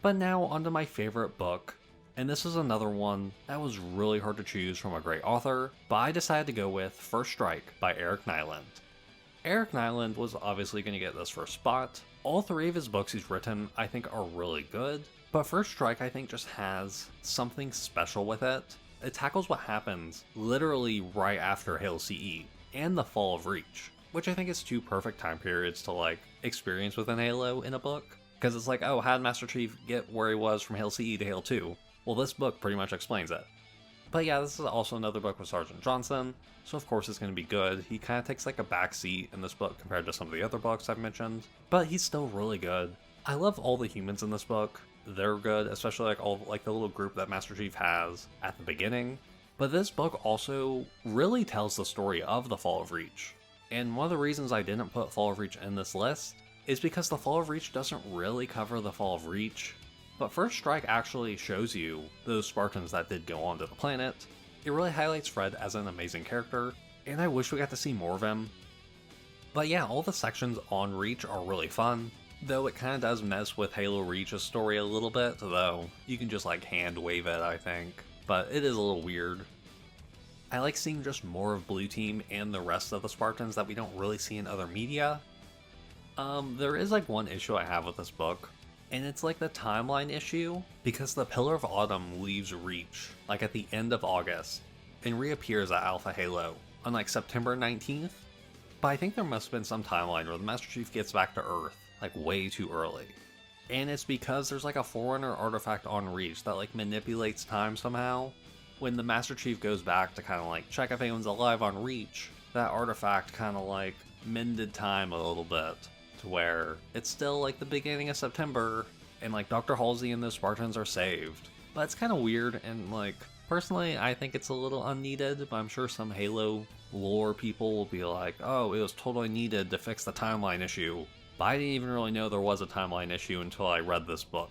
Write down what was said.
But now onto my favorite book, and this is another one that was really hard to choose from a great author, but I decided to go with First Strike by Eric Nyland. Eric Nyland was obviously going to get this first spot. All three of his books he's written I think are really good, but First Strike I think just has something special with it. It tackles what happens literally right after Hail CE and the fall of Reach, which I think is two perfect time periods to like experience within Halo in a book. Because it's like, oh, how did Master Chief get where he was from Hail CE to Hail 2? Well, this book pretty much explains it. But yeah, this is also another book with Sergeant Johnson, so of course it's going to be good. He kind of takes like a backseat in this book compared to some of the other books I've mentioned, but he's still really good. I love all the humans in this book. They're good, especially like all like the little group that Master Chief has at the beginning. But this book also really tells the story of the Fall of Reach. And one of the reasons I didn't put Fall of Reach in this list is because the Fall of Reach doesn't really cover the Fall of Reach. But First Strike actually shows you those Spartans that did go onto the planet. It really highlights Fred as an amazing character, and I wish we got to see more of him. But yeah, all the sections on Reach are really fun, though it kind of does mess with Halo Reach's story a little bit, though you can just like hand wave it, I think. But it is a little weird. I like seeing just more of Blue Team and the rest of the Spartans that we don't really see in other media. There is like one issue I have with this book, and it's like the timeline issue, because the Pillar of Autumn leaves Reach, like at the end of August, and reappears at Alpha Halo on like September 19th, but I think there must have been some timeline where the Master Chief gets back to Earth, like way too early. And it's because there's like a Forerunner artifact on Reach that like manipulates time somehow. When the Master Chief goes back to kind of like check if anyone's alive on Reach, that artifact kind of like mended time a little bit, to where it's still like the beginning of September, and like Dr. Halsey and the Spartans are saved. But it's kind of weird, and like, personally, I think it's a little unneeded, but I'm sure some Halo lore people will be like, oh, it was totally needed to fix the timeline issue. But I didn't even really know there was a timeline issue until I read this book.